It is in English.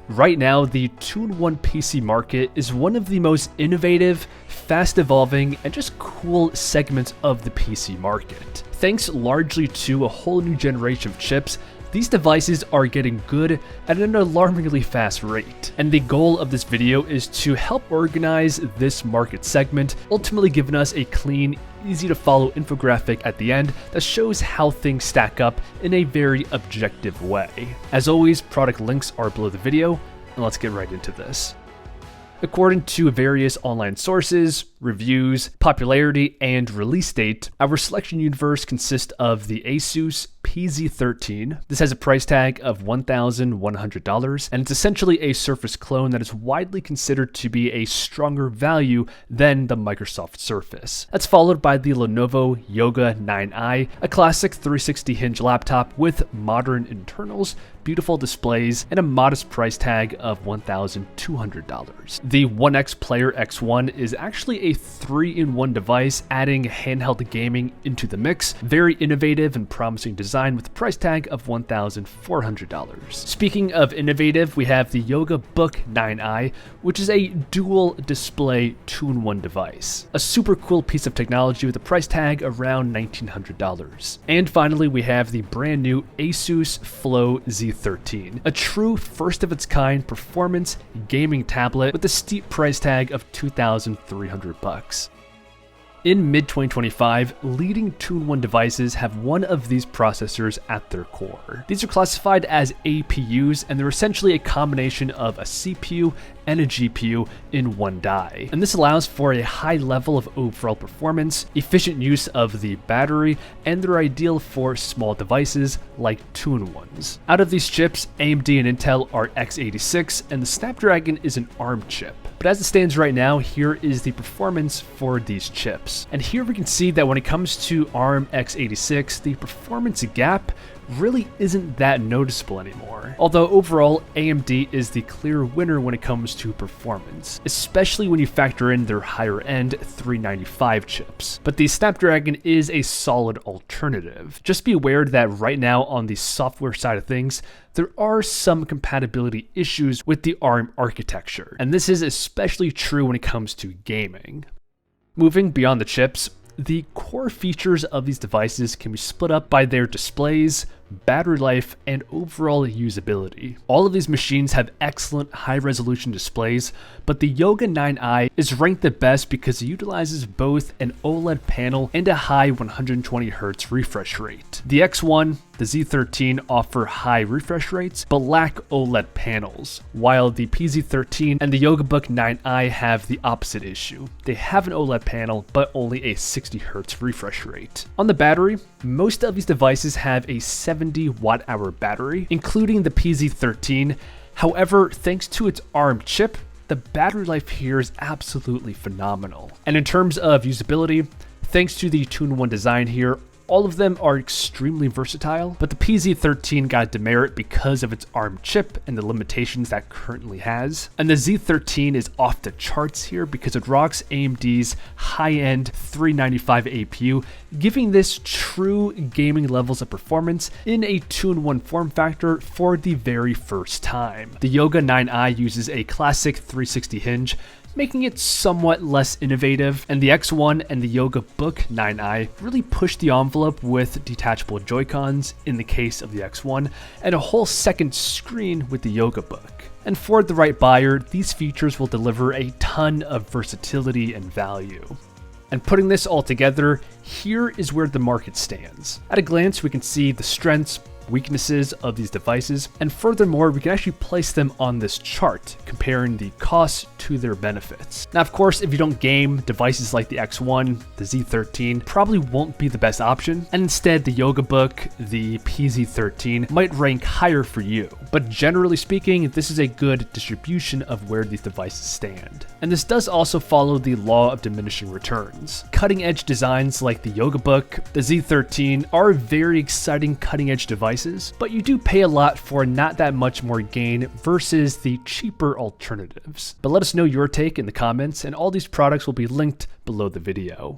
Right now, the 2-in-1 PC market is one of the most innovative, fast evolving, and just cool segments of the PC market. Thanks largely to a whole new generation of chips, these devices are getting good at an alarmingly fast rate. And the goal of this video is to help organize this market segment, ultimately giving us a clean, easy to follow infographic at the end that shows how things stack up in a very objective way. As always, product links are below the video, and let's get right into this. According to various online sources, reviews, popularity, and release date, our selection universe consists of the Asus PZ13. This has a price tag of $1,100, and it's essentially a Surface clone that is widely considered to be a stronger value than the Microsoft Surface. That's followed by the Lenovo Yoga 9i, a classic 360 hinge laptop with modern internals, beautiful displays, and a modest price tag of $1,200. The Onexplayer X1 is actually a 3-in-1 device, adding handheld gaming into the mix. Very innovative and promising design with a price tag of $1,400. Speaking of innovative, we have the yogabook 9i, which is a dual display 2-in-1 device. A super cool piece of technology with a price tag around $1,900. And finally, we have the brand new Asus Flow Z13, a true first of its kind performance gaming tablet with a steep price tag of $2,300. In mid-2025, leading 2-in-1 devices have one of these processors at their core. These are classified as APUs, and they're essentially a combination of a CPU and a GPU in one die. And this allows for a high level of overall performance, efficient use of the battery, and they're ideal for small devices like 2-in-1s. Out of these chips, AMD and Intel are x86, and the Snapdragon is an ARM chip. But as it stands right now, here is the performance for these chips. And here we can see that when it comes to ARM x86, the performance gap really isn't that noticeable anymore. Although overall, AMD is the clear winner when it comes to performance, especially when you factor in their higher end 395 chips. But the Snapdragon is a solid alternative. Just be aware that right now on the software side of things, there are some compatibility issues with the ARM architecture, and this is especially true when it comes to gaming. Moving beyond the chips, the core features of these devices can be split up by their displays, battery life, and overall usability. All of these machines have excellent high-resolution displays, but the Yoga 9i is ranked the best because it utilizes both an OLED panel and a high 120Hz refresh rate. The X1, the Z13 offer high refresh rates, but lack OLED panels, while the PZ13 and the yogabook 9i have the opposite issue. They have an OLED panel, but only a 60Hz refresh rate. On the battery, most of these devices have a 70 watt-hour battery, including the PZ13. However, thanks to its ARM chip, the battery life here is absolutely phenomenal. And in terms of usability, thanks to the 2-in-1 design here, all of them are extremely versatile, but the PZ13 got demerit because of its ARM chip and the limitations that currently has. And the Z13 is off the charts here because it rocks AMD's high-end 395 APU, giving this true gaming levels of performance in a 2-in-1 form factor for the very first time. The Yoga 9i uses a classic 360 hinge, making it somewhat less innovative, and the X1 and the yogabook 9i really push the envelope with detachable Joy-Cons in the case of the X1, and a whole second screen with the yogabook. And for the right buyer, these features will deliver a ton of versatility and value. And putting this all together, here is where the market stands. At a glance, we can see the strengths, weaknesses of these devices, and furthermore, we can actually place them on this chart, comparing the costs to their benefits. Now, of course, if you don't game, devices like the X1, the Z13 probably won't be the best option, and instead the yogabook, the PZ13 might rank higher for you. But generally speaking, this is a good distribution of where these devices stand. And this does also follow the law of diminishing returns. Cutting-edge designs like the yogabook, the Z13 are very exciting cutting-edge devices, but you do pay a lot for not that much more gain versus the cheaper alternatives. But let us know your take in the comments, and all these products will be linked below the video.